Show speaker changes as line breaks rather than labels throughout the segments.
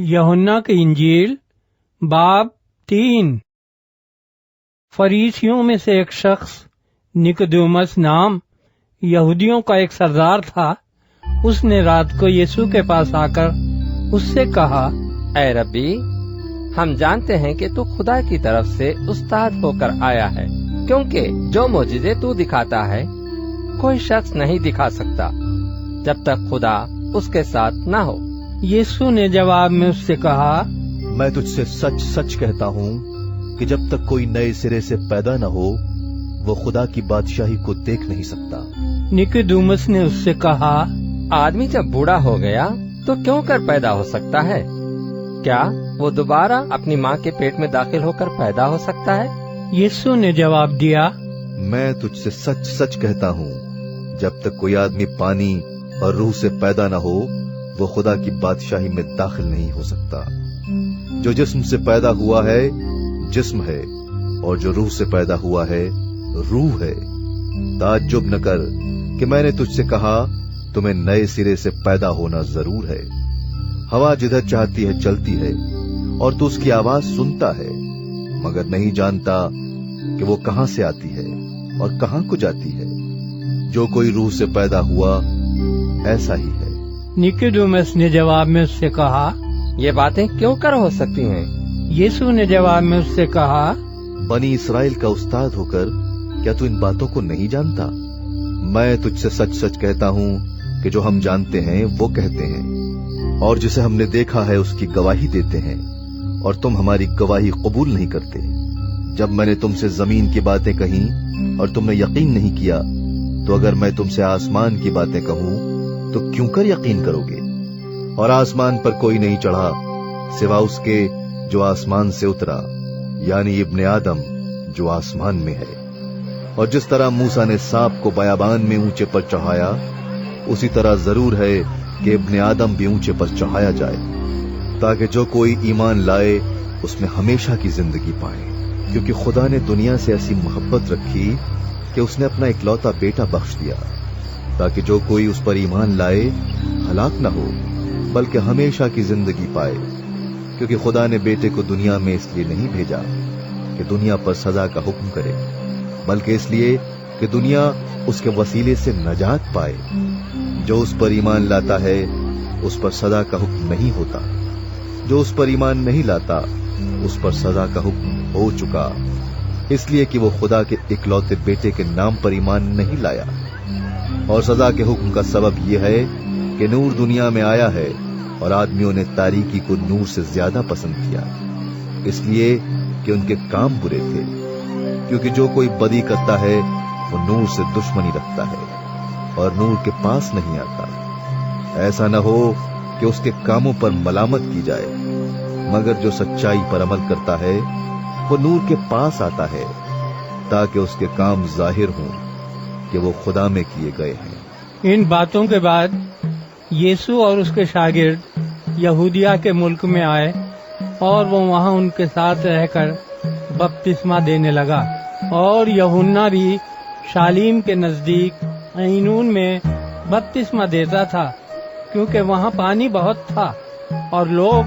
यूहन्ना की इंजील बाब 3। फरीसियों में से एक शख्स निकोदेमुस नाम यहूदियों का एक सरदार था। उसने रात को यीशु के पास आकर उससे कहा,
ऐ रब्बी, हम जानते हैं कि तू खुदा की तरफ से उस्ताद होकर आया है, क्योंकि जो मोजिज़े तू दिखाता है कोई शख्स नहीं दिखा सकता जब तक खुदा उसके साथ न हो।
यीशु ने जवाब में उससे कहा,
मैं तुझसे सच सच कहता हूँ कि जब तक कोई नए सिरे से पैदा न हो वो खुदा की बादशाही को देख नहीं सकता।
निकोदेमुस ने उससे कहा,
आदमी जब बूढ़ा हो गया तो क्यों कर पैदा हो सकता है? क्या वो दोबारा अपनी माँ के पेट में दाखिल होकर पैदा हो सकता है?
यीशु ने जवाब दिया,
मैं तुझसे सच सच कहता हूँ, जब तक कोई आदमी पानी और रूह से पैदा न हो वो खुदा की बादशाही में दाखिल नहीं हो सकता। जो जिस्म से पैदा हुआ है जिस्म है, और जो रूह से पैदा हुआ है रूह है। ताज्जुब न कर कि मैंने तुझसे कहा तुम्हें नए सिरे से पैदा होना जरूर है। हवा जिधर चाहती है चलती है और तू उसकी आवाज सुनता है, मगर नहीं जानता कि वो कहां से आती है और कहां को जाती है। जो कोई रूह से पैदा हुआ ऐसा ही है।
निकोदेमुस ने जवाब में उससे कहा,
ये बातें क्यों कर हो सकती हैं?
यीशु ने जवाब में उससे कहा,
बनी इसराइल का उस्ताद होकर क्या तू इन बातों को नहीं जानता? मैं तुझसे सच सच कहता हूँ कि जो हम जानते हैं वो कहते हैं, और जिसे हमने देखा है उसकी गवाही देते हैं, और तुम हमारी गवाही कबूल नहीं करते। जब मैंने तुमसे जमीन की बातें कही और तुमने यकीन नहीं किया, तो अगर मैं तुमसे आसमान की बातें कहूँ तो क्यों कर यकीन करोगे? और आसमान पर कोई नहीं चढ़ा सिवा उसके जो आसमान से उतरा, यानी इब्ने आदम जो आसमान में है। और जिस तरह मूसा ने सांप को बयाबान में ऊंचे पर चढ़ाया, उसी तरह जरूर है कि इब्ने आदम भी ऊंचे पर चढ़ाया जाए, ताकि जो कोई ईमान लाए उसमें हमेशा की जिंदगी पाए। क्योंकि खुदा ने दुनिया से ऐसी मोहब्बत रखी कि उसने अपना इकलौता बेटा बख्श दिया, ताकि जो कोई उस पर ईमान लाए हलाक न हो बल्कि हमेशा की जिंदगी पाए। क्योंकि खुदा ने बेटे को दुनिया में इसलिए नहीं भेजा कि दुनिया पर सजा का हुक्म करे, बल्कि इसलिए कि दुनिया उसके वसीले से नजात पाए। जो उस पर ईमान लाता है उस पर सजा का हुक्म नहीं होता, जो उस पर ईमान नहीं लाता उस पर सजा का हुक्म हो चुका, इसलिए कि वो खुदा के इकलौते बेटे के नाम पर ईमान नहीं लाया। और सजा के हुक्म का सबब यह है कि नूर दुनिया में आया है और आदमियों ने तारीकी को नूर से ज्यादा पसंद किया, इसलिए कि उनके काम बुरे थे। क्योंकि जो कोई बदी करता है वो नूर से दुश्मनी रखता है और नूर के पास नहीं आता, ऐसा न हो कि उसके कामों पर मलामत की जाए। मगर जो सच्चाई पर अमल करता है वो नूर के पास आता है, ताकि उसके काम जाहिर हों कि वो खुदा में किए गए हैं।
इन बातों के बाद यीशु और उसके शागिर्द यहूदिया के मुल्क में आए और वो वहाँ उनके साथ रहकर बपतिस्मा देने लगा। और यूहन्ना भी शालीम के नजदीक ऐनून में बपतिस्मा देता था, क्योंकि वहाँ पानी बहुत था और लोग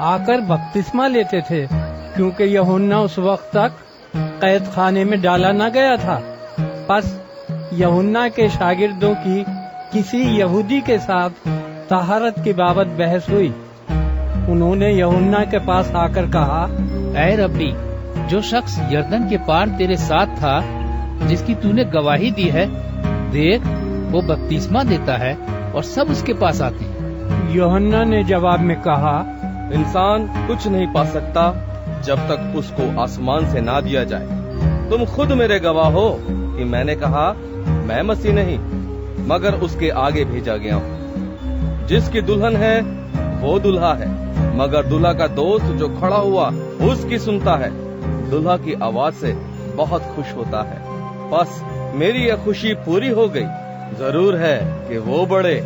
आकर बपतिस्मा लेते थे, क्योंकि यूहन्ना उस वक्त तक कैद खाने में डाला न गया था। बस यूहन्ना के शागिर्दों की किसी यहूदी के साथ तहारत की बाबत बहस हुई। उन्होंने यूहन्ना के पास आकर कहा,
ऐ रब्बी, जो शख्स यरदन के पार तेरे साथ था, जिसकी तूने गवाही दी है, देख वो बपतिस्मा देता है और सब उसके पास आते हैं।
यूहन्ना ने जवाब में कहा,
इंसान कुछ नहीं पा सकता जब तक उसको आसमान से ना दिया जाए। तुम खुद मेरे गवाह हो कि मैंने कहा मैं मसीह नहीं मगर उसके आगे भेजा गया हूँ। जिसकी दुल्हन है वो दुल्हा है, मगर दुल्हा का दोस्त जो खड़ा हुआ उसकी सुनता है, दुल्हा की आवाज से बहुत खुश होता है। बस मेरी यह खुशी पूरी हो गई। जरूर है कि वो बढ़े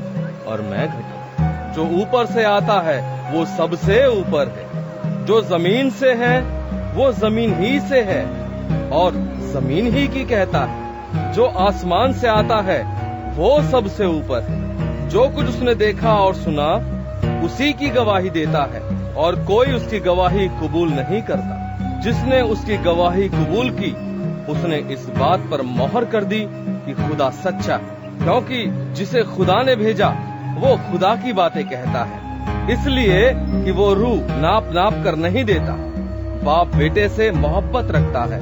और मैं घटूं। जो ऊपर से आता है वो सबसे ऊपर है, जो जमीन से है वो जमीन ही से है और जमीन ही की कहता है। जो आसमान से आता है वो सबसे ऊपर है। जो कुछ उसने देखा और सुना उसी की गवाही देता है। और कोई उसकी गवाही कबूल नहीं करता। जिसने उसकी गवाही कबूल की उसने इस बात पर मोहर कर दी कि खुदा सच्चा है, क्योंकि जिसे खुदा ने भेजा वो खुदा की बातें कहता है, इसलिए कि वो रूह नाप नाप कर नहीं देता। बाप बेटे से मोहब्बत रखता है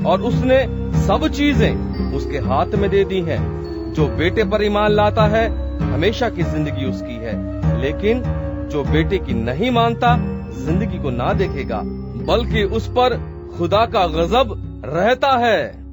और उसने सब चीजें उसके हाथ में दे दी हैं। जो बेटे पर ईमान लाता है हमेशा की जिंदगी उसकी है, लेकिन जो बेटे की नहीं मानता जिंदगी को ना देखेगा, बल्कि उस पर खुदा का गजब रहता है।